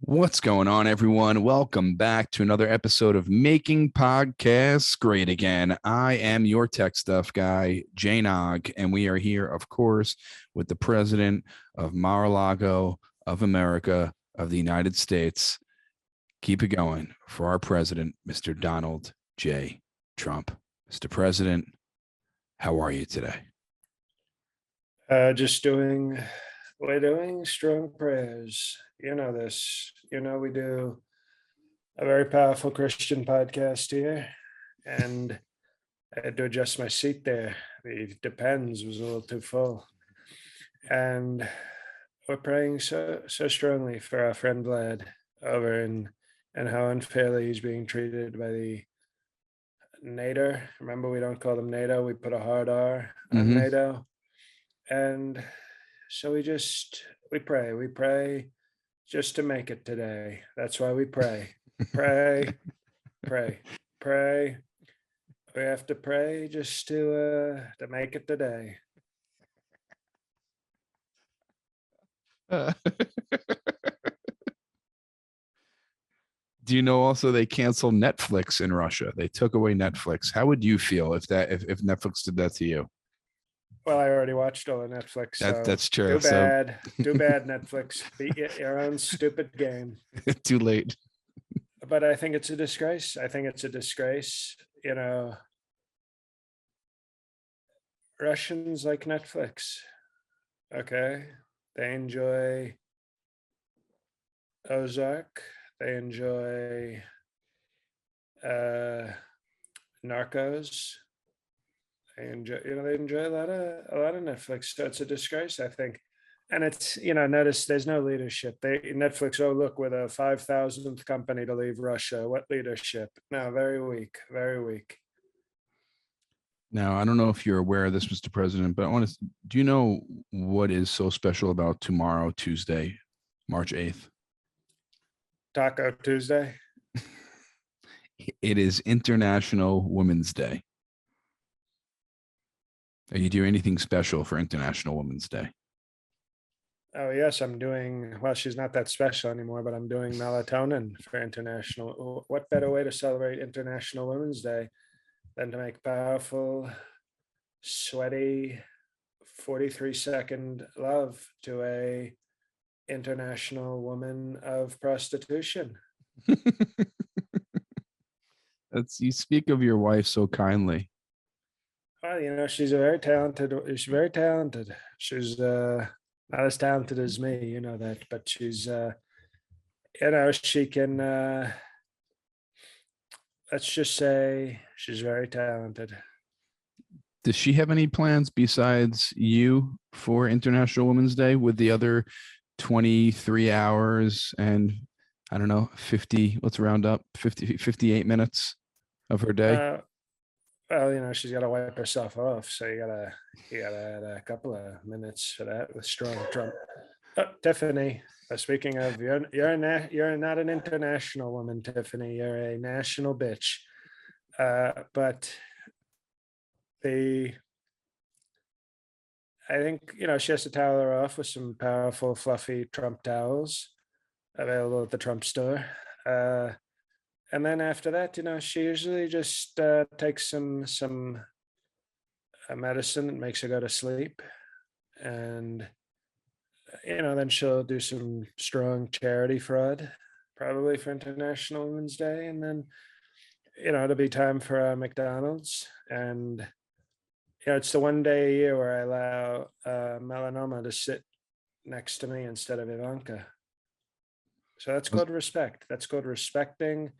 What's going on, everyone? Welcome back to another episode of Making Podcasts Great Again. I am your tech stuff guy, Jay Nog, and we are here, of course, with the president of Mar-a-Lago of America of the United States. Keep it going for our president, Mr. Donald J. Trump. Mr. President, how are you today? We're doing strong prayers. You know this. We do a very powerful Christian podcast here. And I had to adjust my seat there. The Depends was a little too full. And we're praying so strongly for our friend Vlad over in and how unfairly he's being treated by the NATO. Remember, we don't call them NATO. We put a hard R on NATO. And so we pray just to make it today. That's why we pray. Pray. We have to pray just to make it today. Do you know also they canceled Netflix in Russia? They took away Netflix. How would you feel if Netflix did that to you? Well, I already watched all of Netflix. That's true. Too bad, Netflix. Beat your own stupid game. Too late. But I think it's a disgrace. Russians like Netflix. Okay. They enjoy Ozark. They enjoy Narcos. They enjoy a lot of Netflix. So it's a disgrace, I think. And it's, notice there's no leadership. Netflix, oh, look, we're the 5,000th company to leave Russia. What leadership? No, very weak, very weak. Now, I don't know if you're aware of this, Mr. President, but do you know what is so special about tomorrow, Tuesday, March 8th? Taco Tuesday? It is International Women's Day. Are you doing anything special for International Women's Day? Oh, yes, I'm doing, well, she's not that special anymore, but I'm doing melatonin for International. What better way to celebrate International Women's Day than to make powerful, sweaty, 43-second love to a international woman of prostitution? You speak of your wife so kindly. Well, she's very talented. She's not as talented as me, you know that, but she's, she can, let's just say she's very talented. Does she have any plans besides you for International Women's Day with the other 23 hours and, I don't know, 50, let's round up, 58 minutes of her day? Well, she's got to wipe herself off, so you gotta add a couple of minutes for that with strong Trump. Oh, Tiffany, speaking of, you're not an international woman, Tiffany. You're a national bitch. But I think she has to towel her off with some powerful, fluffy Trump towels available at the Trump store. And then after that, she usually just takes some medicine that makes her go to sleep. And, then she'll do some strong charity fraud, probably for International Women's Day. And then, it'll be time for McDonald's. And, it's the one day a year where I allow melanoma to sit next to me instead of Ivanka. So that's called respect. That's called respecting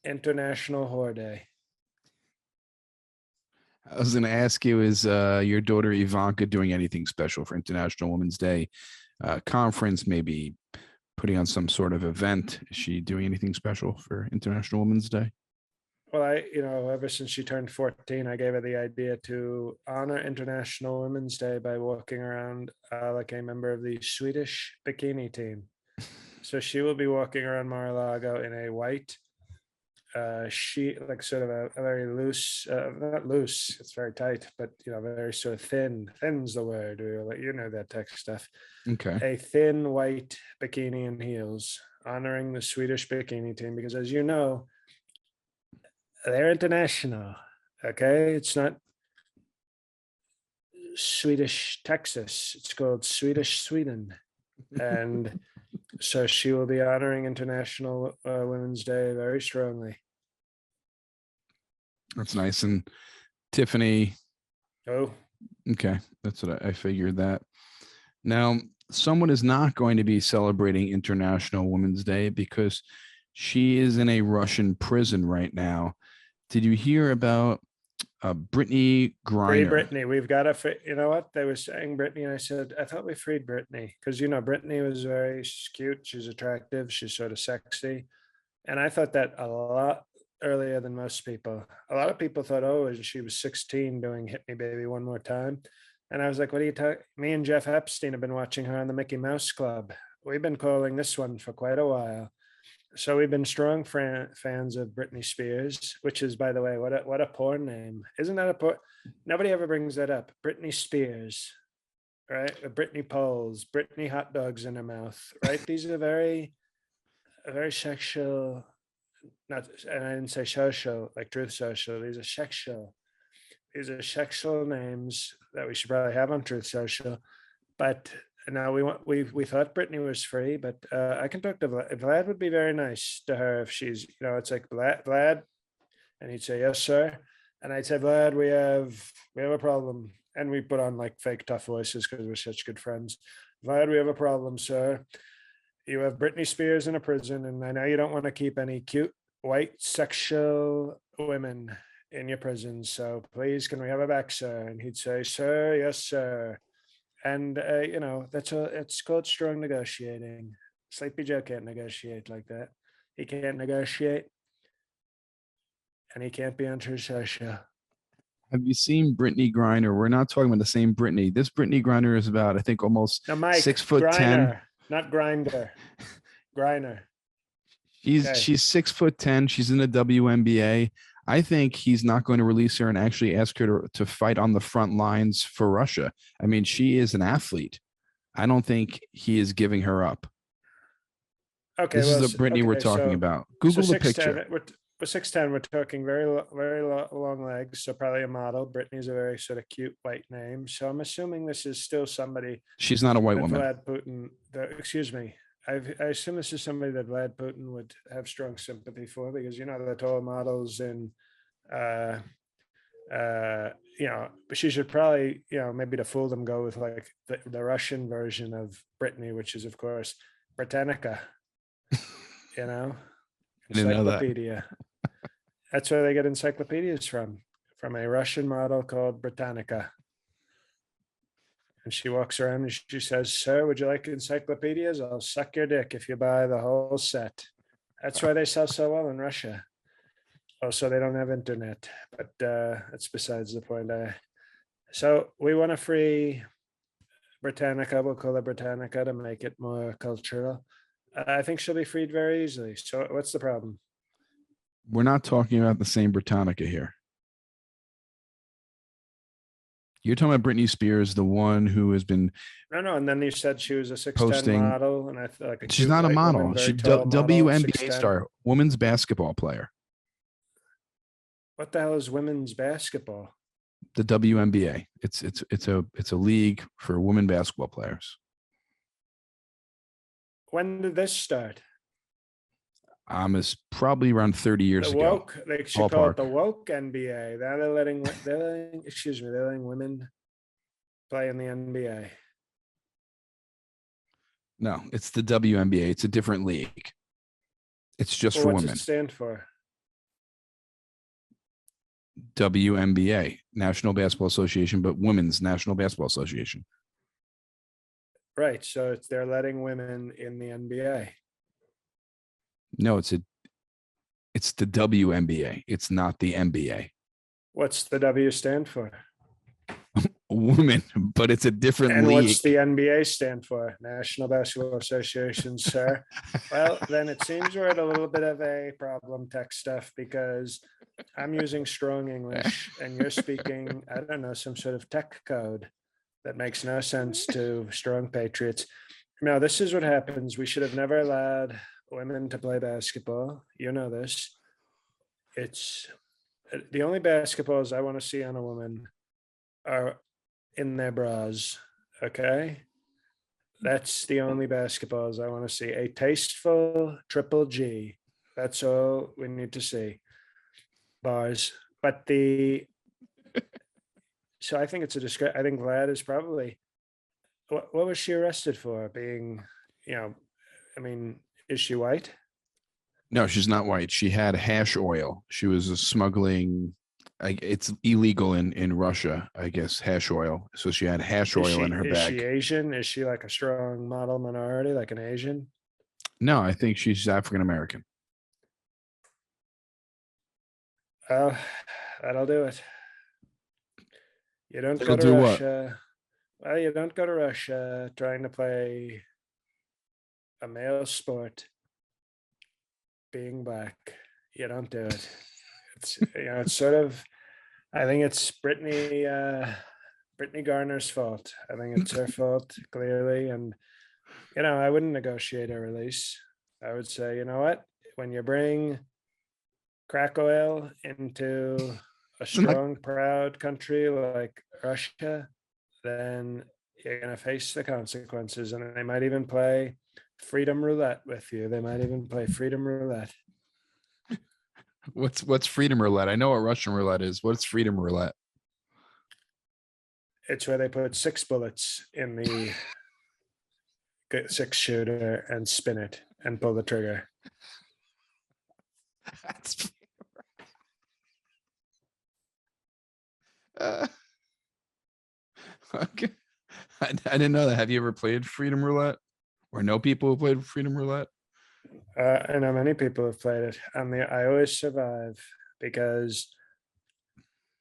International Whore Day. I was going to ask you, is your daughter Ivanka doing anything special for International Women's Day conference, maybe putting on some sort of event? Is she doing anything special for International Women's Day? Well, ever since she turned 14, I gave her the idea to honor International Women's Day by walking around like a member of the Swedish bikini team. So she will be walking around Mar-a-Lago in a white sheet, like sort of a very loose, not loose, it's very tight, but very sort of thin's the word, that tech stuff. Okay. A thin white bikini and heels honoring the Swedish bikini team because, as you know, they're international. Okay, it's not Swedish Texas. It's called Swedish Sweden, and so she will be honoring International Women's Day very strongly. That's nice. And Tiffany. Oh, okay, that's what I figured that. Now, someone is not going to be celebrating International Women's Day because she is in a Russian prison right now. Did you hear about Brittney Griner? Free Brittney. We've got to, you know what? They were saying Brittney, and I said, I thought we freed Brittney because, you know, Brittney was very cute. She's attractive. She's sort of sexy. And I thought that a lot earlier than most people. A lot of people thought, oh, she was 16 doing Hit Me Baby One More Time. And I was like, what are you talking? Me and Jeff Epstein have been watching her on the Mickey Mouse Club. We've been calling this one for quite a while. So we've been strong fans of Britney Spears, which is, by the way, what a porn name. Isn't that a porn? Nobody ever brings that up. Britney Spears, right? Britney Poles, Britney hot dogs in her mouth, right? These are very sexual, not, and I didn't say social, like Truth Social. These are sexual. These are sexual names that we should probably have on Truth Social. But now we thought Brittany was free, but I can talk to Vlad. Vlad would be very nice to her if she's, you know, it's like Vlad, and he'd say, yes, sir. And I'd say, Vlad, we have a problem. And we put on like fake tough voices because we're such good friends. Vlad, we have a problem, sir. You have Britney Spears in a prison, and I know you don't want to keep any cute white sexual women in your prison. So please, can we have her back, sir? And he'd say, sir, yes, sir. And, you know, it's called strong negotiating. Sleepy Joe can't negotiate like that. He can't negotiate. And he can't be on True Social. Have you seen Brittney Griner? We're not talking about the same Brittney. This Brittney Griner is about, I think, almost now, Mike, 6'10". Griner, not Grinder. Griner. She's 6'10". She's in the WNBA. I think he's not going to release her and actually ask her to fight on the front lines for Russia. I mean, she is an athlete. I don't think he is giving her up. Okay, this is the Brittany we're talking about. Google the picture. We're 6'10". We're talking very long legs, so probably a model. Brittany's a very sort of cute white name. So I'm assuming this is still somebody. She's not a white woman. Vlad Putin. Excuse me. I assume this is somebody that Vlad Putin would have strong sympathy for because, you know, the tall models and, you know, but she should probably, you know, maybe to fool them, go with like the Russian version of Brittany, which is, of course, Britannica, you know, encyclopedia. That's where they get encyclopedias from a Russian model called Britannica. And she walks around and she says, sir, would you like encyclopedias? I'll suck your dick if you buy the whole set. That's why they sell so well in Russia. Oh, so they don't have internet, but that's besides the point. So we want to free Britannica. We'll call her Britannica to make it more cultural. I think she'll be freed very easily. So what's the problem? We're not talking about the same Britannica here. You're talking about Britney Spears, the one who has been no. And then you said she was a 6'10" model, and I thought like she's not a model. She's WNBA 6'10". star, women's basketball player. What the hell is women's basketball? The WNBA. It's a league for women basketball players. When did this start? It's probably around 30 years ago. They should call it the woke NBA. Now they're letting women play in the NBA. No, it's the WNBA. It's a different league. It's just for women. What's it stand for? WNBA, National Basketball Association, but Women's National Basketball Association. Right. So they're letting women in the NBA. No, it's the WNBA. It's not the NBA. What's the W stand for? Women, but it's a different league. And what's the NBA stand for? National Basketball Association, sir. Well, then it seems we're at a little bit of a problem, tech stuff, because I'm using strong English and you're speaking, I don't know, some sort of tech code that makes no sense to strong patriots. No, this is what happens. We should have never allowed women to play basketball. You know this. It's the only basketballs I want to see on a woman are in their bras. Okay. That's the only basketballs I want to see. A tasteful triple G. That's all we need to see. Bars. But so I think it's a discredit. I think Vlad is probably, what was she arrested for? Being, I mean, is she white? No, she's not white. She had hash oil. She was smuggling. It's illegal in Russia, I guess, hash oil. So she had hash oil in her Is she bag. Asian? Is she like a strong model minority, like an Asian? No, I think she's African American. Oh, that'll do it. You don't It'll go to do what? Russia. Well, you don't go to Russia trying to play a male sport being black. You don't do it. It's it's sort of, I think it's Brittney Griner's fault. I think it's her fault, clearly. And I wouldn't negotiate a release. I would say, you know what? When you bring crack oil into a strong, proud country like Russia, then you're going to face the consequences. And they might even play freedom roulette with you. They might even play freedom roulette. What's freedom roulette? I know what Russian roulette is. What's freedom roulette? It's where they put 6 bullets in the 6-shooter and spin it and pull the trigger. That's okay. I didn't know that. Have you ever played freedom roulette, or know people who played freedom roulette? I know many people have played it, and I always survive because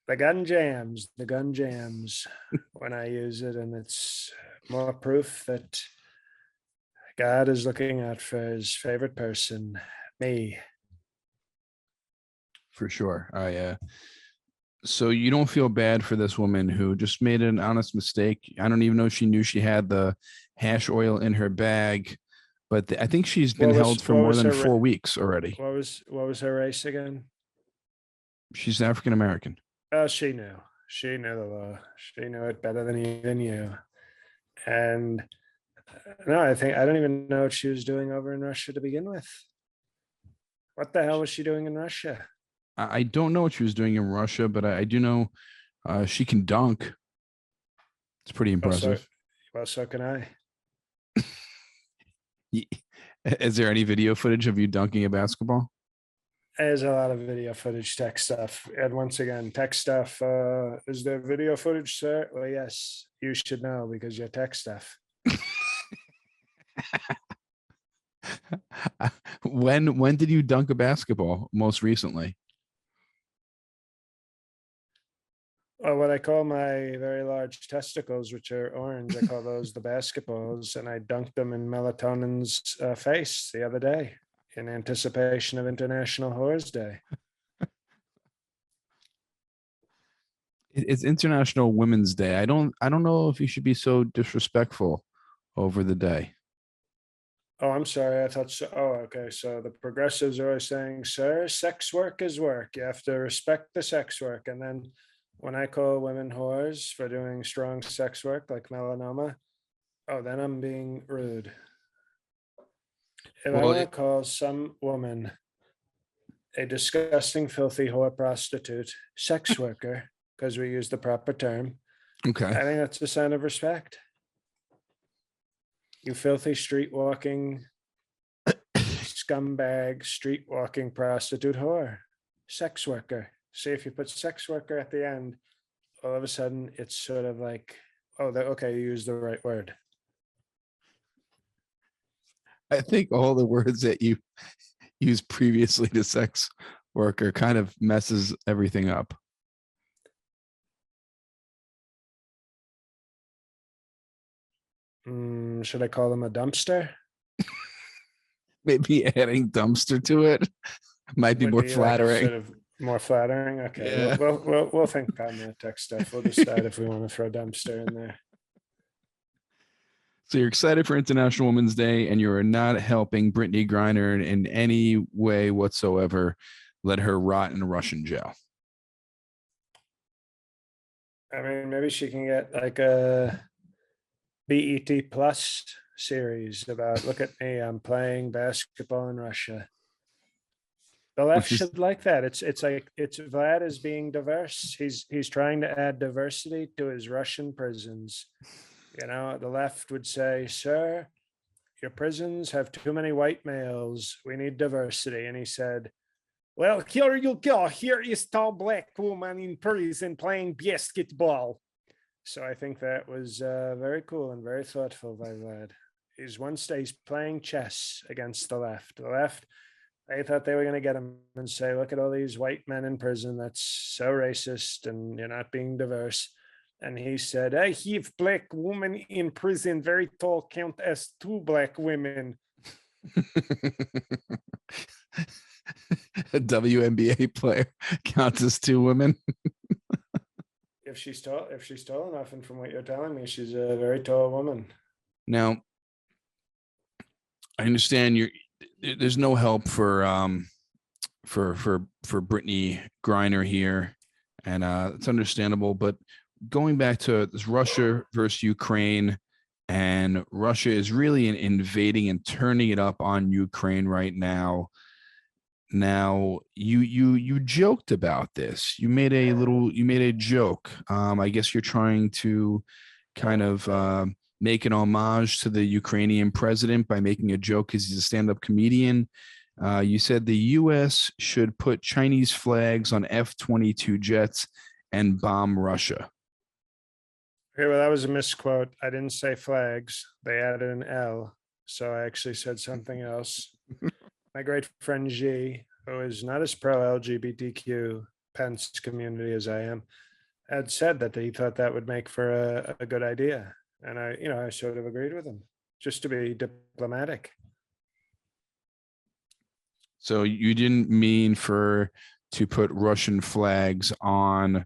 the gun jams when I use it, and it's more proof that God is looking out for his favorite person, me. For sure. So you don't feel bad for this woman who just made an honest mistake. I don't even know if she knew she had the hash oil in her bag, but I think she's been held for more than 4 weeks already. What was her race again? She's African American. Oh, she knew. She knew the law. She knew it better than even you. And no, I don't even know what she was doing over in Russia to begin with. What the hell was she doing in Russia? I don't know what she was doing in Russia, but I do know she can dunk. It's pretty impressive. Well, so can I. Is there any video footage of you dunking a basketball? There's a lot of video footage, tech stuff. And once again, tech stuff. Is there video footage, sir? Well, yes, you should know because you're tech stuff. When did you dunk a basketball most recently? What I call my very large testicles, which are orange, I call those the basketballs, and I dunked them in Melatonin's face the other day in anticipation of International Whores Day. It's International Women's Day. I don't know if you should be so disrespectful over the day. Oh, I'm sorry. I thought so. Oh, okay. So the progressives are always saying, sir, sex work is work. You have to respect the sex work. And then when I call women whores for doing strong sex work like melanoma, oh, then I'm being rude. If I want to call some woman a disgusting, filthy whore prostitute, sex worker, because we use the proper term, okay, I think that's a sign of respect. You filthy street walking scumbag, street walking prostitute whore, sex worker. See, if you put sex worker at the end, all of a sudden it's sort of like, oh, okay, you used the right word. I think all the words that you used previously to sex worker kind of messes everything up. Should I call them a dumpster? Maybe adding dumpster to it might be more flattering. Sort of more flattering. Okay. Yeah. We'll think on that tech stuff. We'll decide if we want to throw dumpster in there. So you're excited for International Women's Day, and you're not helping Brittney Griner in any way whatsoever. Let her rot in a Russian jail. I mean, maybe she can get like a BET Plus series about look at me, I'm playing basketball in Russia. The left Which is should like that. It's like it's Vlad is being diverse. He's trying to add diversity to his Russian prisons. You know, the left would say, "Sir, your prisons have too many white males. We need diversity." And he said, "Well, here you go. Here is tall black woman in prison playing basketball." So I think that was very cool and very thoughtful by Vlad. He's playing chess against the left. The left, they thought they were going to get him and say, "Look at all these white men in prison. That's so racist, and you're not being diverse." And he said, "I have black woman in prison, very tall, count as two black women." a WNBA player counts as two women. If she's tall enough, and from what you're telling me, she's a very tall woman. Now, I understand there's no help for Brittney Griner here, and it's understandable. But going back to this Russia versus Ukraine, and Russia is really invading and turning it up on Ukraine right now. Now, you joked about this. You made a joke. I guess you're trying to kind of make an homage to the Ukrainian president by making a joke because he's a stand-up comedian. You said the U.S. should put Chinese flags on F-22 jets and bomb Russia. Okay, well, that was a misquote. I didn't say flags. They added an L. So I actually said something else. My great friend G, who is not as pro LGBTQ Pence community as I am, had said that he thought that would make for a good idea. And I sort of agreed with him, just to be diplomatic. So you didn't mean to put Russian flags on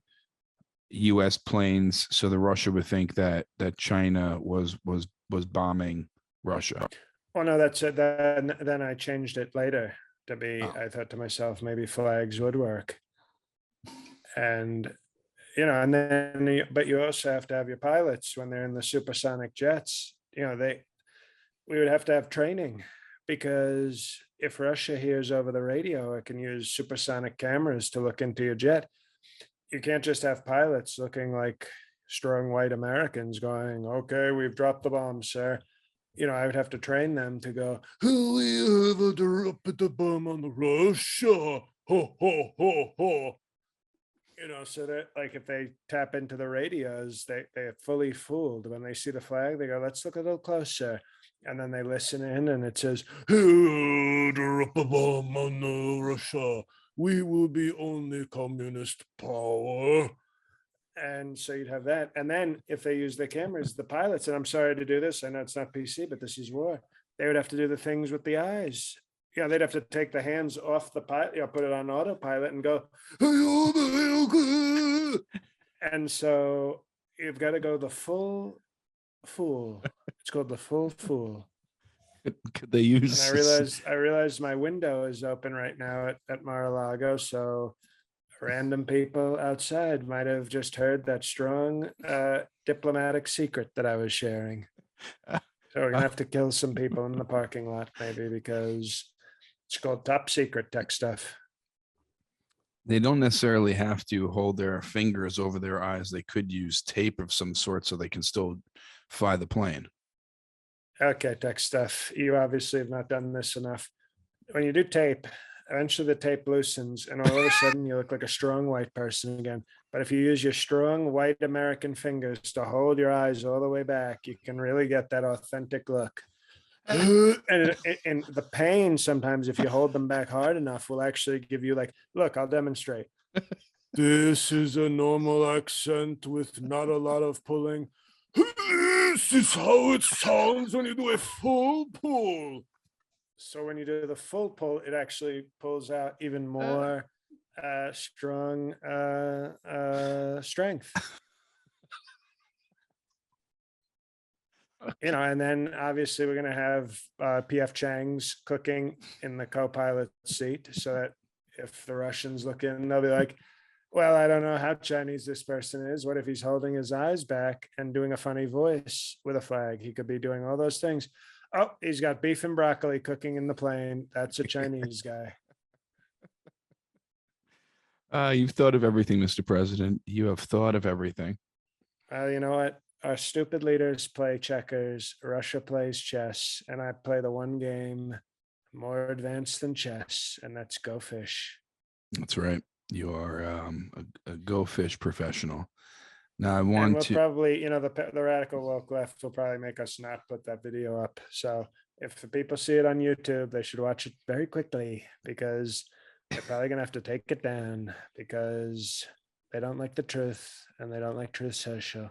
U.S. planes so that Russia would think that China was bombing Russia. Oh no, that's it. Then I changed it later to be. Oh. I thought to myself, maybe flags would work, and and then but you also have to have your pilots when they're in the supersonic jets. We would have to have training, because if Russia hears over the radio, it can use supersonic cameras to look into your jet. You can't just have pilots looking like strong white Americans going, "Okay, we've dropped the bomb, sir." I would have to train them to go, "We have dropped the bomb on Russia. Ho, ho, ho, ho." So that like if they tap into the radios, they are fully fooled. When they see the flag, they go, "Let's look a little closer." And then they listen in and it says, "Drop a bomb on Russia. We will be only communist power." And so you'd have that. And then if they use the cameras, the pilots, and I'm sorry to do this, I know it's not PC, but this is war. They would have to do the things with the eyes. They'd have to take the hands off the pilot, put it on autopilot and go, and so you've got to go the full fool. It's called the full fool. Could they use? And I realized my window is open right now at Mar-a-Lago, so random people outside might have just heard that strong diplomatic secret that I was sharing. So we're gonna have to kill some people in the parking lot, maybe, because it's called top secret tech stuff. They don't necessarily have to hold their fingers over their eyes. They could use tape of some sort so they can still fly the plane. Okay, tech stuff. You obviously have not done this enough. When you do tape, eventually the tape loosens and all of a sudden you look like a strong white person again. But if you use your strong white American fingers to hold your eyes all the way back, you can really get that authentic look. and the pain sometimes, if you hold them back hard enough, will actually give you like, look, I'll demonstrate. This is a normal accent with not a lot of pulling. This is how it sounds when you do a full pull. So when you do the full pull, it actually pulls out even more strong strength. And then obviously we're going to have PF Chang's cooking in the co-pilot seat, so that if the Russians look in, they'll be like, well, I don't know how Chinese this person is. What if he's holding his eyes back and doing a funny voice with a flag? He could be doing all those things. Oh, he's got beef and broccoli cooking in the plane. That's a Chinese guy. You've thought of everything, Mr. President. You have thought of everything. You know what? Our stupid leaders play checkers. Russia plays chess, and I play the one game more advanced than chess, and that's Go Fish. That's right. You are a Go Fish professional. Now I And want we'll to. probably, the radical woke left will probably make us not put that video up. So if the people see it on YouTube, they should watch it very quickly, because they're probably going to have to take it down because they don't like the truth and they don't like Truth Social.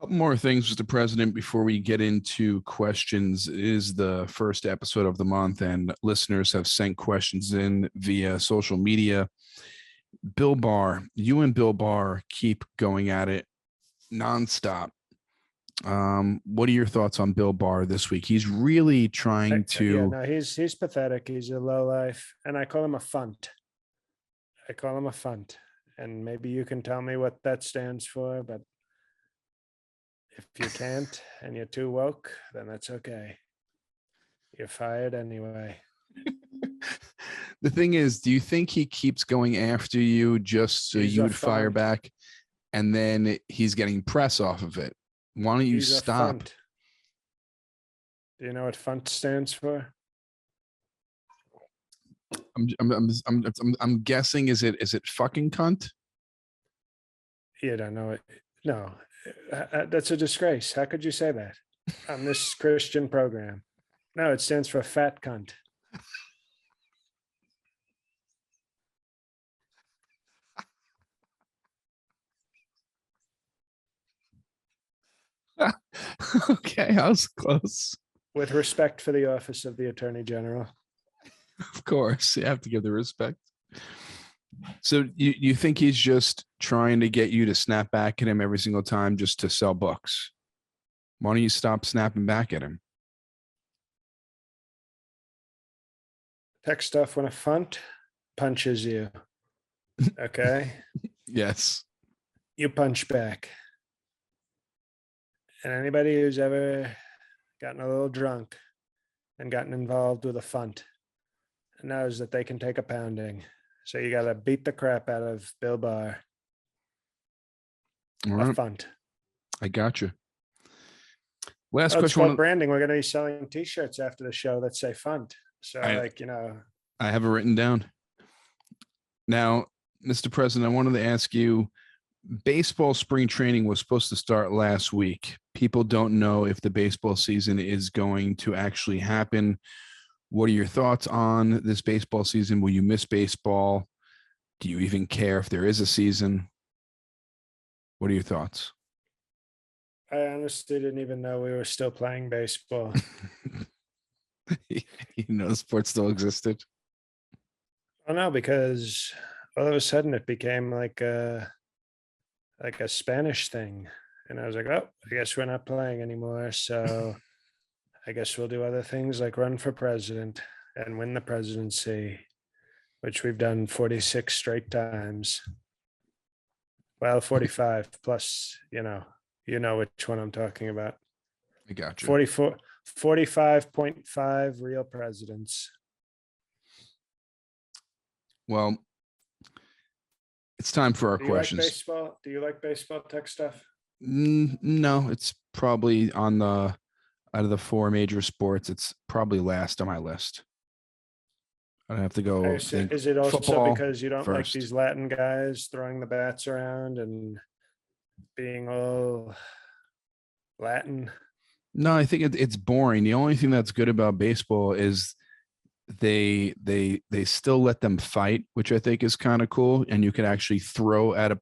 Couple more things, Mr. President, before we get into questions. It is the first episode of the month, and listeners have sent questions in via social media. Bill Barr, you and Bill Barr keep going at it nonstop. What are your thoughts on Bill Barr this week? He's really trying to. Yeah, no, he's pathetic. He's a lowlife, and I call him a funt. And maybe you can tell me what that stands for, but if you can't and you're too woke, then that's okay. You're fired anyway. The thing is, do you think he keeps going after you just so you would fire back, and then he's getting press off of it? Why don't you stop? Do you know what funt stands for? I'm guessing. Is it fucking cunt? You don't know it. No, that's a disgrace. How could you say that on this Christian program? No, it stands for fat cunt. Okay, I was close. With respect for the office of the Attorney General. Of course, you have to give the respect. So you think he's just trying to get you to snap back at him every single time just to sell books? Why don't you stop snapping back at him? Tech stuff when a funt punches you. Okay? Yes. You punch back. And anybody who's ever gotten a little drunk and gotten involved with a funt knows that they can take a pounding. So you got to beat the crap out of Bill Barr. All right. A funt. I got you. Last It's question. called branding. We're going to be selling T-shirts after the show that say funt. So I have it written down. Now, Mr. President, I wanted to ask you, baseball spring training was supposed to start last week. People don't know if the baseball season is going to actually happen. What are your thoughts on this baseball season? Will you miss baseball? Do you even care if there is a season? What are your thoughts? I honestly didn't even know we were still playing baseball. You know, the sport still existed. Oh no, because all of a sudden it became like a Spanish thing. And I was like, oh, I guess we're not playing anymore. So I guess we'll do other things like run for president and win the presidency, which we've done 46 straight times. Well, 45 plus, you know which one I'm talking about. I got you. 45.5 real presidents. Well, it's time for our questions. Like baseball? Do you like baseball tech stuff? No, it's probably out of the four major sports, it's probably last on my list. I'd have to go. Is it also because you don't first. Like these Latin guys throwing the bats around and being all Latin? No, I think it's boring. The only thing that's good about baseball is they still let them fight, which I think is kind of cool. And you can actually throw at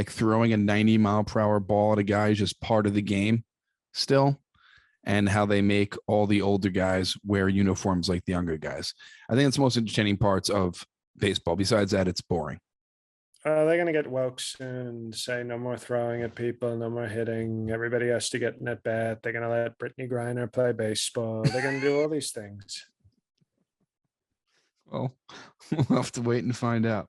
throwing a 90-mile-per-hour ball at a guy is just part of the game still. And how they make all the older guys wear uniforms like the younger guys. I think it's the most entertaining parts of baseball. Besides that, it's boring. They're going to get woke soon, say no more throwing at people, no more hitting. Everybody has to get in at bat. They're going to let Brittney Griner play baseball. They're going to do all these things. Well, we'll have to wait and find out.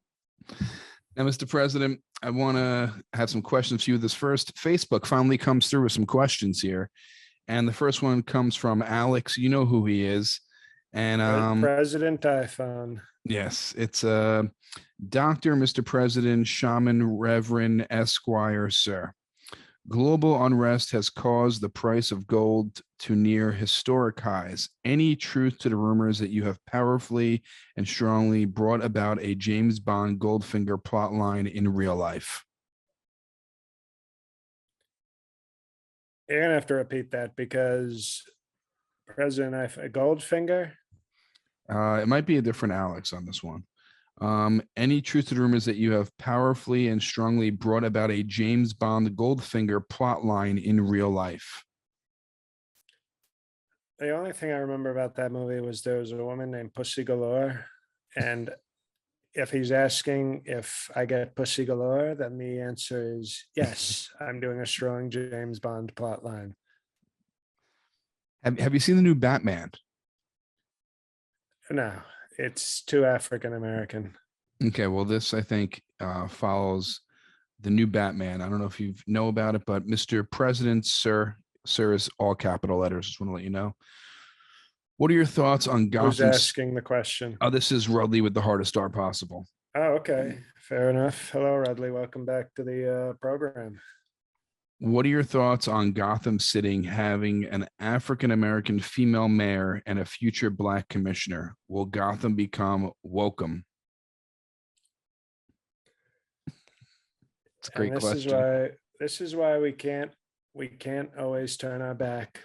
Now, Mr. President, I want to have some questions for you. This first, Facebook finally comes through with some questions here. And the first one comes from Alex. You know who he is. And President iPhone. yes, it's Dr. Mr. President, Shaman, Reverend, Esquire, Sir. Global unrest has caused the price of gold to near historic highs. Any truth to the rumors that you have powerfully and strongly brought about a James Bond Goldfinger plotline in real life? You're going to have to repeat that because President Goldfinger. It might be a different Alex on this one. Any truth to the rumors that you have powerfully and strongly brought about a James Bond Goldfinger plotline in real life? The only thing I remember about that movie was there was a woman named Pussy Galore. And if he's asking if I get Pussy Galore, then the answer is yes, I'm doing a strong James Bond plotline. Have you seen the new Batman? No, it's too African American. Okay, well, this I think follows the new Batman. I don't know if you know about it, but Mr. President, sir is all capital letters. Just want to let you know. What are your thoughts on Gotham? Who's asking the question? Oh, this is Rudley with the hardest star possible. Oh, okay, fair enough. Hello, Rudley. Welcome back to the program. What are your thoughts on Gotham City having an African-American female mayor and a future Black commissioner? Will Gotham become wokem? It's a great question. This is why we can't always turn our back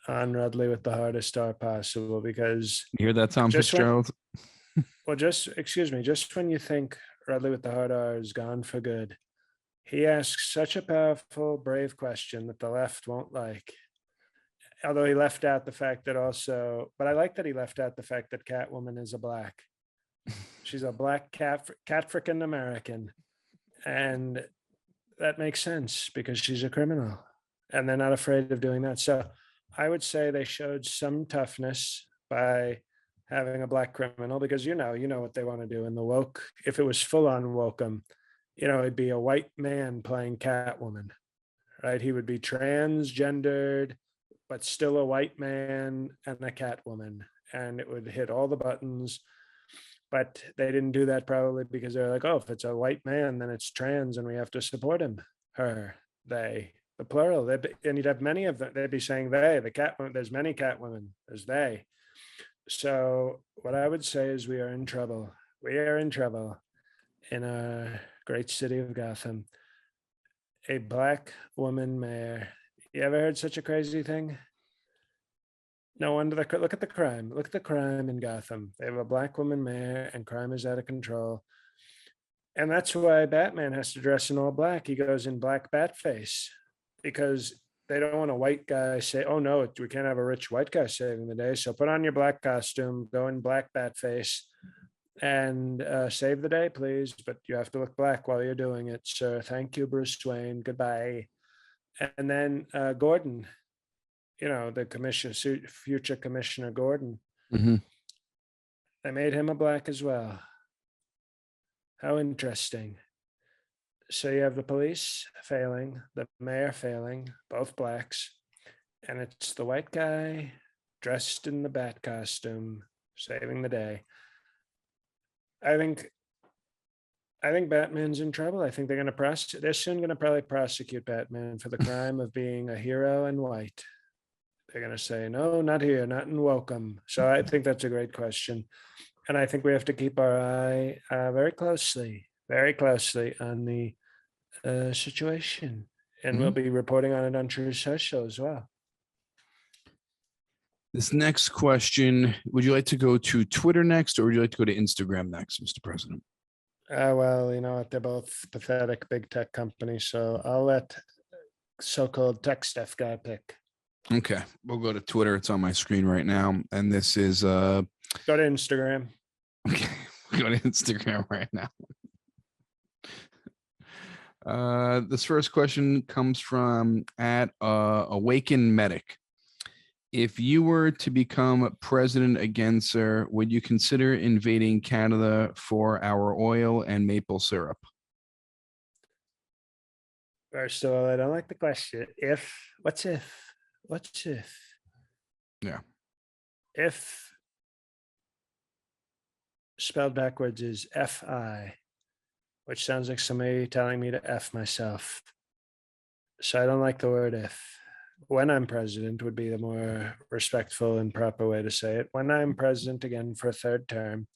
on Rudley with the hardest star possible, because You hear that, Tom Fitzgerald? Excuse me, just when you think Rudley with the hard R is gone for good, he asks such a powerful, brave question that the left won't like. Although he left out the fact that but I like that he left out the fact that Catwoman is a Black. She's a Black African American. And that makes sense because she's a criminal and they're not afraid of doing that. So I would say they showed some toughness by having a Black criminal, because you know what they want to do in the woke. If it was full on wokem, it'd be a white man playing Catwoman, right? He would be transgendered, but still a white man and a Catwoman, and it would hit all the buttons. But they didn't do that probably because they're like, oh, if it's a white man, then it's trans and we have to support him, her, they, the plural. And you'd have many of them. They'd be saying they, the Catwoman, there's many Catwomen, there's they. So what I would say is we are in trouble. We are in trouble in our great city of Gotham. A Black woman mayor. You ever heard such a crazy thing? No wonder. Look at the crime. Look at the crime in Gotham. They have a Black woman mayor and crime is out of control. And that's why Batman has to dress in all black. He goes in black bat face because they don't want a white guy say, oh no, we can't have a rich white guy saving the day. So put on your black costume, go in black bat face and save the day, please. But you have to look black while you're doing it, sir. Thank you, Bruce Wayne. Goodbye. And then Gordon, the future Commissioner Gordon. Mm-hmm. They made him a Black as well. How interesting. So you have the police failing, the mayor failing, both Blacks, and it's the white guy dressed in the bat costume saving the day. I think Batman's in trouble. I think they're soon going to probably prosecute Batman for the crime of being a hero and white. They're going to say, no, not here, not in wokem. So I think that's a great question. And I think we have to keep our eye very closely on the situation. And we'll be reporting on it on True Social as well. This next question, would you like to go to Twitter next, or would you like to go to Instagram next, Mr. President? Well, you know what? They're both pathetic big tech companies. So I'll let so-called tech stuff guy pick. Okay, we'll go to Twitter. It's on my screen right now. And this is go to Instagram. Okay, we'll go to Instagram right now. This first question comes from at Awaken Medic. If you were to become president again, sir, would you consider invading Canada for our oil and maple syrup? First of all, I don't like the question. What's if? What's if? Yeah. If spelled backwards is F-I, which sounds like somebody telling me to F myself. So I don't like the word if. When I'm president would be the more respectful and proper way to say it. When I'm president again for a third term,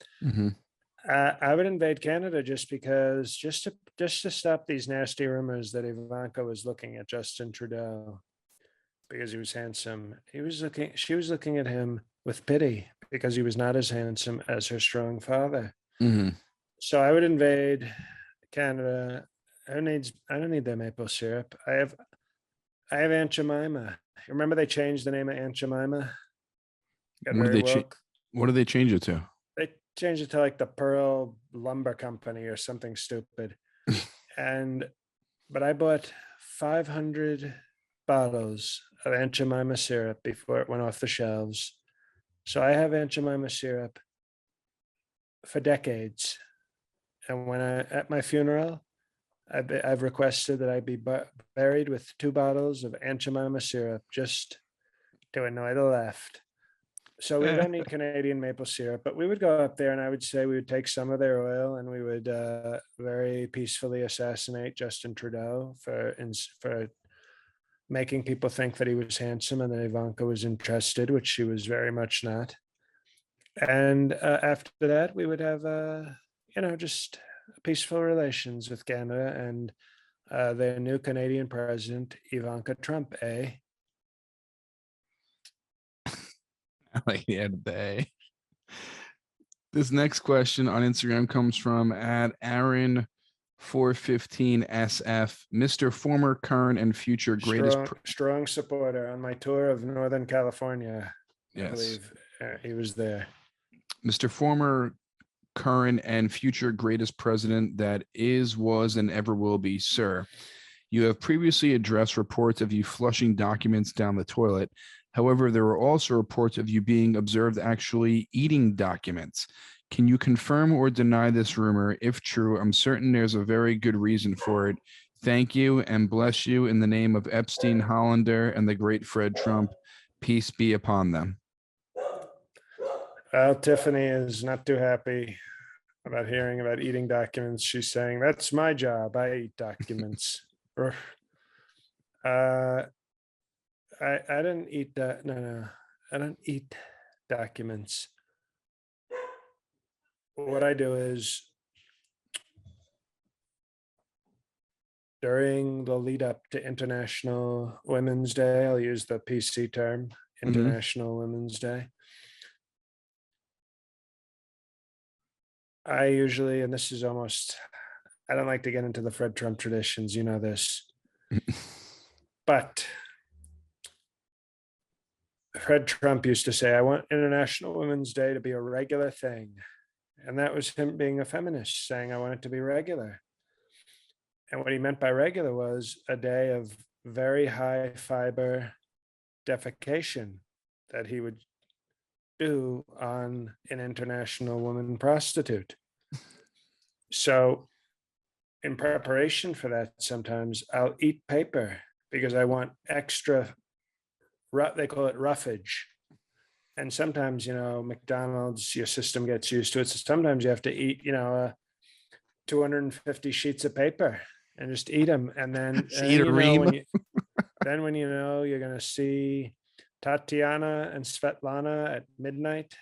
I would invade Canada just to stop these nasty rumors that Ivanka was looking at Justin Trudeau because he was handsome. She was looking at him with pity because he was not as handsome as her strong father. So I would invade Canada. I don't need their maple syrup. I have Aunt Jemima. Remember they changed the name of Aunt Jemima? What did they change it to? They changed it to like the Pearl Lumber Company or something stupid. But I bought 500 bottles of Aunt Jemima syrup before it went off the shelves. So I have Aunt Jemima syrup for decades. And at my funeral, I've requested that I be buried with 2 bottles of Aunt Jemima syrup just to annoy the left. So we don't need Canadian maple syrup, but we would go up there and I would say we would take some of their oil and we would very peacefully assassinate Justin Trudeau for making people think that he was handsome and that Ivanka was interested, which she was very much not. And after that, we would have, just peaceful relations with Canada and their new Canadian president, Ivanka Trump, eh? I like the end of the A. This next question on Instagram comes from at Aaron 415SF, Mr. Former, Current, and Future Greatest. Strong supporter on my tour of Northern California. Yes. I believe he was there. Mr. Former, Current, and Future Greatest President that is, was, and ever will be, sir. You have previously addressed reports of you flushing documents down the toilet. However, there were also reports of you being observed actually eating documents. Can you confirm or deny this rumor? If true, I'm certain there's a very good reason for it. Thank you and bless you in the name of Epstein, Hollander, and the great Fred Trump. Peace be upon them. Well, Tiffany is not too happy about hearing about eating documents. She's saying, that's my job. I eat documents. I didn't eat that. No, I don't eat documents. What I do is during the lead up to International Women's Day, I'll use the PC term, International Women's Day. I usually, and this is almost, I don't like to get into the Fred Trump traditions, you know this, but Fred Trump used to say, I want International Women's Day to be a regular thing. And that was him being a feminist, saying, I want it to be regular. And what he meant by regular was a day of very high fiber defecation that he would do on an international woman prostitute. So in preparation for that, sometimes I'll eat paper because I want extra, they call it roughage. And sometimes, McDonald's, your system gets used to it. So sometimes you have to eat, 250 sheets of paper and just eat them. And then, when you're going to see Tatiana and Svetlana at midnight,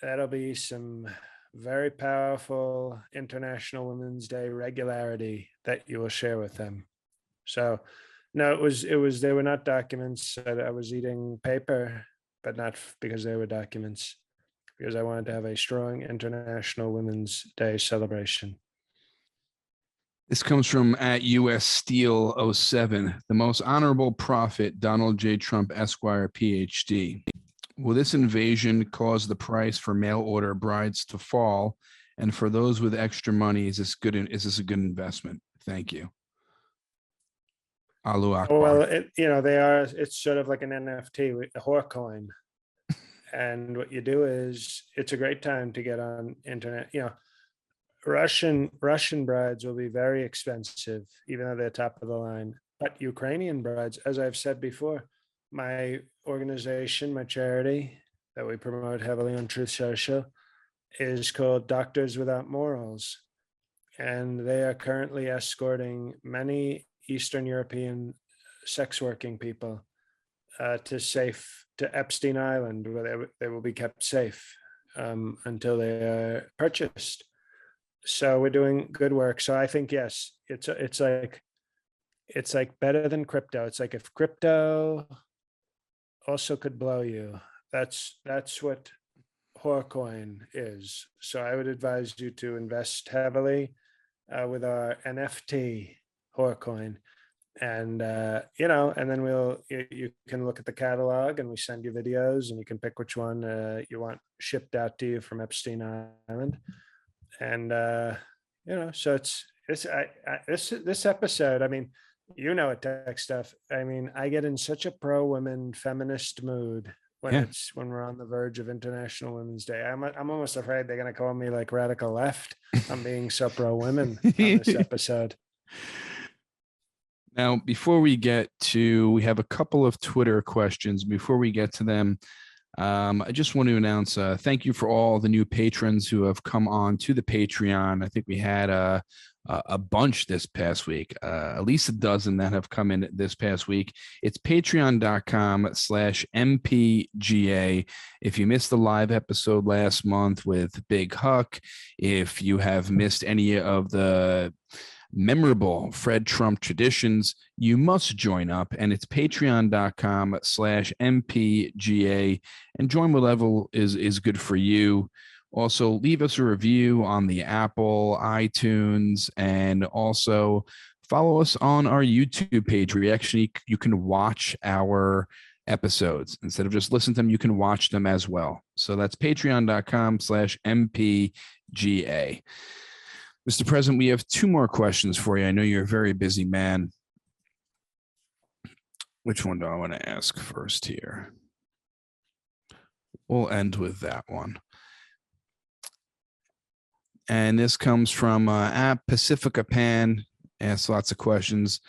that'll be some very powerful International Women's Day regularity that you will share with them. So no, it was, they were not documents. I was eating paper, but not because they were documents, because I wanted to have a strong International Women's Day celebration. This comes from at US Steel 07, the most honorable prophet, Donald J. Trump, Esquire, PhD. Will this invasion cause the price for mail order brides to fall And for those with extra money, is this good? Is this a good investment? Thank you. Allahu Akbar. Well, they are. It's sort of like an NFT, a whore coin. And what you do is, it's a great time to get on internet. Russian brides will be very expensive, even though they're top of the line. But Ukrainian brides, as I've said before, my organization, my charity that we promote heavily on Truth Social, is called Doctors Without Morals. And they are currently escorting many Eastern European sex working people to Epstein Island, where they will be kept safe until they are purchased. So we're doing good work. So I think, yes, it's like better than crypto. It's like if crypto also could blow you, that's what Horcoin is. So I would advise you to invest heavily with our NFT Horcoin. And and then you can look at the catalog, and we send you videos, and you can pick which one you want shipped out to you from Epstein Island. And so this episode, I mean, tech stuff. I mean, I get in such a pro-women feminist mood when we're on the verge of International Women's Day. I'm almost afraid they're going to call me like radical left. I'm being so pro-women on this episode. Now, before we have a couple of Twitter questions. Before we get to them, I just want to announce thank you for all the new patrons who have come on to the Patreon. I think we had a bunch this past week, at least a dozen that have come in this past week. It's patreon.com/MPGA. If you missed the live episode last month with Big Huck, if you have missed any of the memorable Fred Trump traditions, you must join up, and it's patreon.com/MPGA, and join what level is good for you. Also, leave us a review on the Apple, iTunes, and also follow us on our YouTube page where you can watch our episodes. Instead of just listen to them, you can watch them as well. So that's patreon.com/MPGA. Mr. President, we have two more questions for you. I know you're a very busy man. Which one do I want to ask first here? We'll end with that one. And this comes from at Pacifica Pan. Asks lots of questions.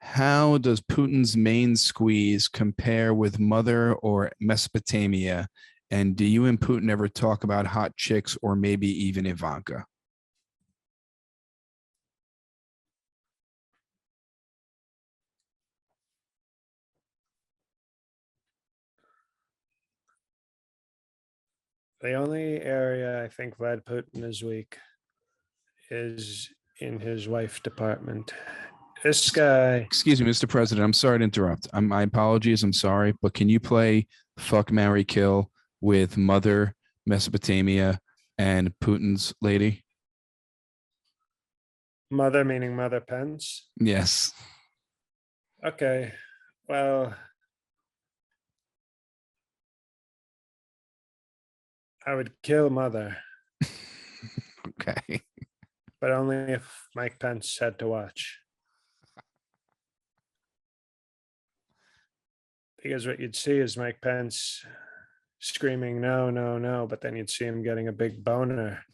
How does Putin's main squeeze compare with Mother or Mesopotamia? And do you and Putin ever talk about hot chicks or maybe even Ivanka? The only area I think Vlad Putin is weak is in his wife department. This guy. Excuse me, Mr. President. I'm sorry to interrupt. My apologies. I'm sorry. But can you play Fuck, Marry, Kill with Mother, Mesopotamia, and Putin's lady? Mother meaning Mother Pence? Yes. Okay. Well, I would kill Mother. Okay. But only if Mike Pence had to watch. Because what you'd see is Mike Pence screaming, no, no, no. But then you'd see him getting a big boner,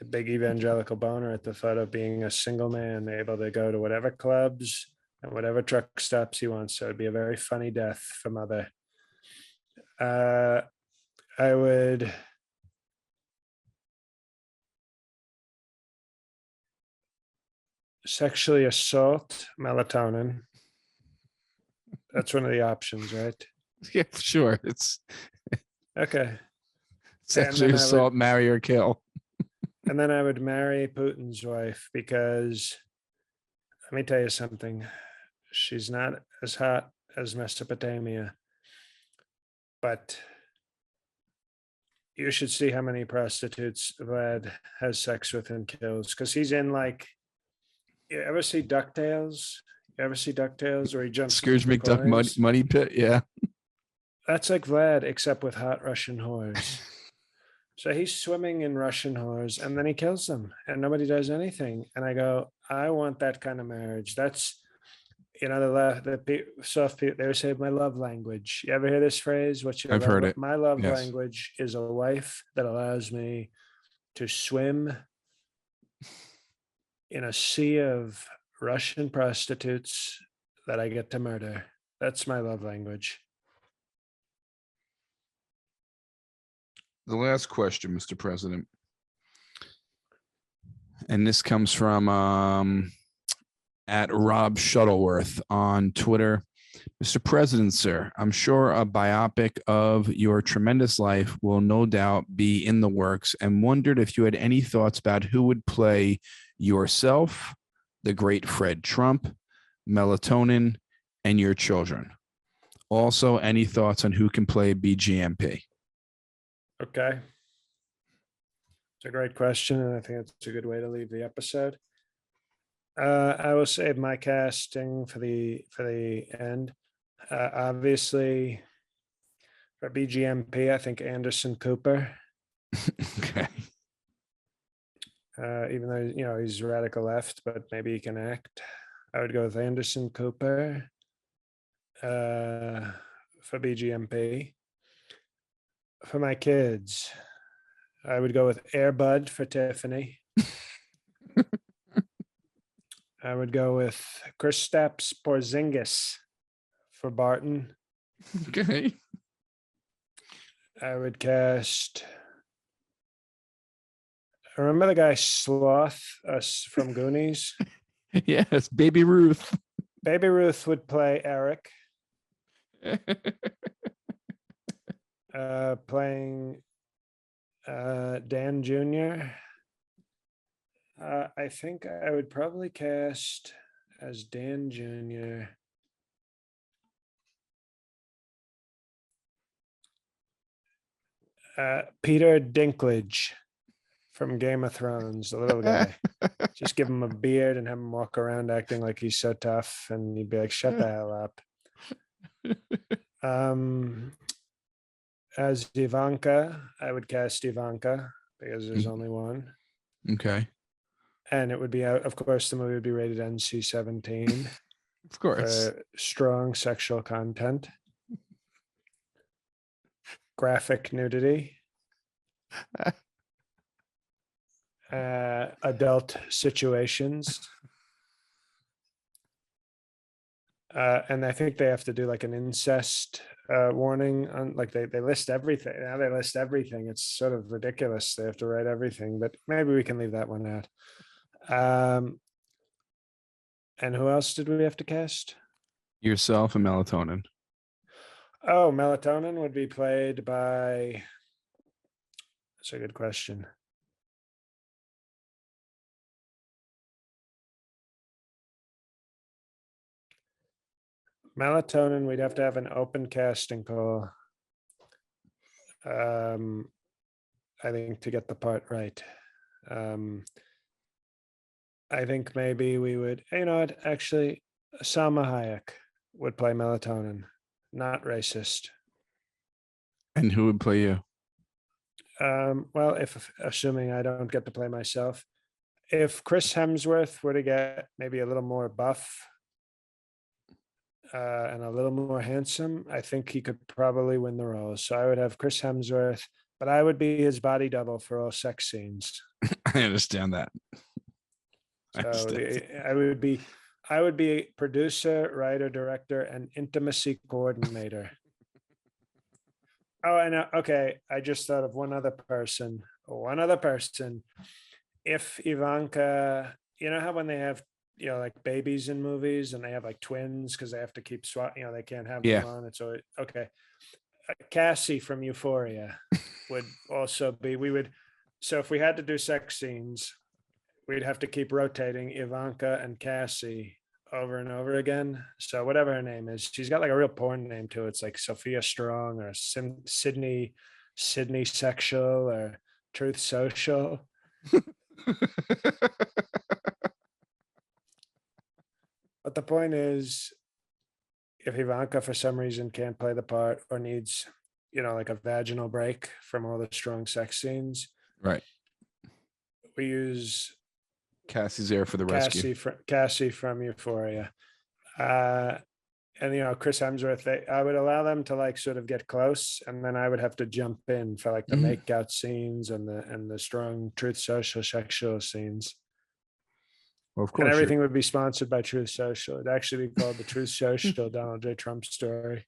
a big evangelical boner at the thought of being a single man, able to go to whatever clubs and whatever truck stops he wants. So it'd be a very funny death for Mother. I would sexually assault melatonin. That's one of the options, right? Yeah, sure. It's okay. Sexually assault, marry or kill. And then I would marry Putin's wife because, let me tell you something. She's not as hot as Mesopotamia, but you should see how many prostitutes Vlad has sex with and kills, because he's in like, you ever see DuckTales? You ever see DuckTales where he jumps Scrooge McDuck money pit? Yeah. That's like Vlad, except with hot Russian whores. So he's swimming in Russian whores and then he kills them and nobody does anything. And I go, I want that kind of marriage. That's, the soft people, they would say my love language. You ever hear this phrase? What's your I've heard it. My love Yes. language is a wife that allows me to swim in a sea of Russian prostitutes that I get to murder. That's my love language. The last question, Mr. President. And this comes from at Rob Shuttleworth on Twitter. Mr. President, sir, I'm sure a biopic of your tremendous life will no doubt be in the works, and wondered if you had any thoughts about who would play yourself, the great Fred Trump, Melatonin, and your children. Also, any thoughts on who can play BGMP? Okay. It's a great question, and I think it's a good way to leave the episode. I will save my casting for the end. Obviously, for BGMP, I think Anderson Cooper. Okay. Even though he's radical left, but maybe he can act. I would go with Anderson Cooper for BGMP. For my kids, I would go with Airbud for Tiffany. I would go with Kristaps Porzingis for Barton. Okay. I would cast. Remember the guy Sloth, us from Goonies? Yes, Baby Ruth. Baby Ruth would play Eric. Playing Dan Jr. I think I would probably cast as Dan Jr. Peter Dinklage from Game of Thrones, the little guy. Just give him a beard and have him walk around acting like he's so tough, and you'd be like, shut the hell up. As Ivanka, I would cast Ivanka because there's only one. Okay. And it would be out, of course, the movie would be rated NC-17. Of course. For strong sexual content, graphic nudity, adult situations. And I think they have to do like an incest warning on, like they list everything. Now they list everything. It's sort of ridiculous. They have to write everything, but maybe we can leave that one out. And who else did we have to cast? Yourself and Melatonin. Oh, Melatonin would be played by. That's a good question. Melatonin, we'd have to have an open casting call. I think to get the part right. I think maybe we would, actually, Salma Hayek would play Melatonin, not racist. And who would play you? Well, if assuming I don't get to play myself, if Chris Hemsworth were to get maybe a little more buff and a little more handsome, I think he could probably win the role. So I would have Chris Hemsworth, but I would be his body double for all sex scenes. I understand that. So I would be producer, writer, director, and intimacy coordinator. Oh, and okay, I just thought of one other person. If Ivanka, you know how when they have, like babies in movies and they have like twins because they have to keep they can't have them on. It's always, okay. Cassie from Euphoria would also be, so if we had to do sex scenes, we'd have to keep rotating Ivanka and Cassie over and over again. So whatever her name is, she's got like a real porn name too. It's like Sophia Strong or Sydney Sexual or Truth Social. But the point is, if Ivanka for some reason can't play the part or needs like a vaginal break from all the strong sex scenes. Right. We use Cassie's there for the rescue. Cassie from Euphoria. And Chris Hemsworth, I would allow them to like sort of get close, and then I would have to jump in for like the makeout scenes and the strong Truth Social sexual scenes. Well, of course. And everything would be sponsored by Truth Social. It'd actually be called the Truth Social Donald J. Trump story.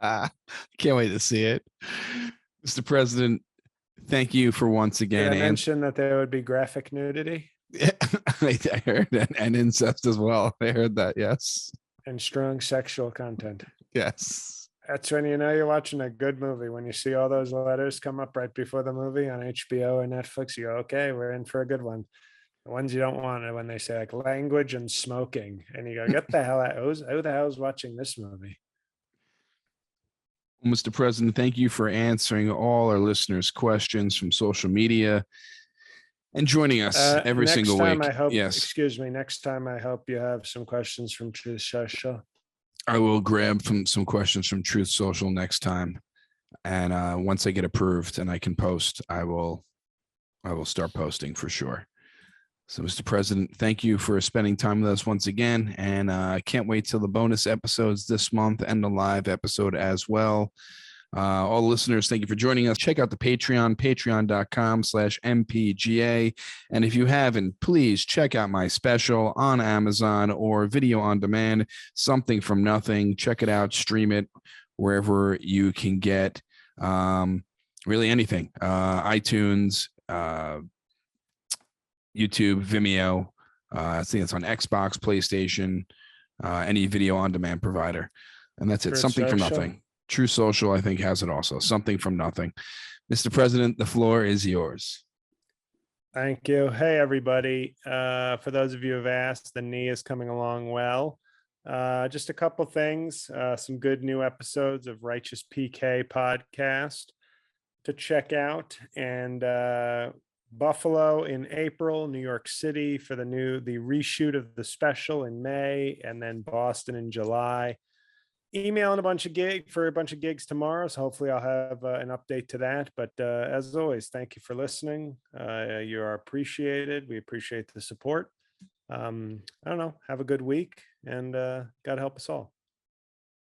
Can't wait to see it. Mr. President, thank you for once again. Did I mention that there would be graphic nudity? I heard that, and incest as well. I heard that, yes. And strong sexual content. Yes. That's when you know you're watching a good movie. When you see all those letters come up right before the movie on HBO or Netflix, you go, okay, we're in for a good one. The ones you don't want are when they say like language and smoking. And you go, get the hell out. Who the hell is watching this movie? Mr. President, thank you for answering all our listeners' questions from social media and joining us every single week. Excuse me. Next time, I hope you have some questions from Truth Social. I will grab some questions from Truth Social next time, and once I get approved and I can post, I will start posting for sure. So, Mr. President, thank you for spending time with us once again, and I can't wait till the bonus episodes this month and the live episode as well. All the listeners, thank you for joining us. Check out the Patreon, patreon.com/MPGA. And if you haven't, please check out my special on Amazon or video on demand, Something from Nothing. Check it out, stream it wherever you can get really anything. iTunes, YouTube, Vimeo. I think it's on Xbox, PlayStation, any video on demand provider. And that's it. Something from Nothing. True Social, I think, has it also. Something from Nothing. Mr. President, the floor is yours. Thank you. Hey, everybody. For those of you who have asked, the knee is coming along well. Just a couple things. Some good new episodes of Righteous PK podcast to check out. And Buffalo in April, New York City for the reshoot of the special in May, and then Boston in July. Emailing a bunch of gigs tomorrow, so hopefully I'll have an update to that. But as always, thank you for listening. You are appreciated. We appreciate the support. I don't know. Have a good week, and God help us all.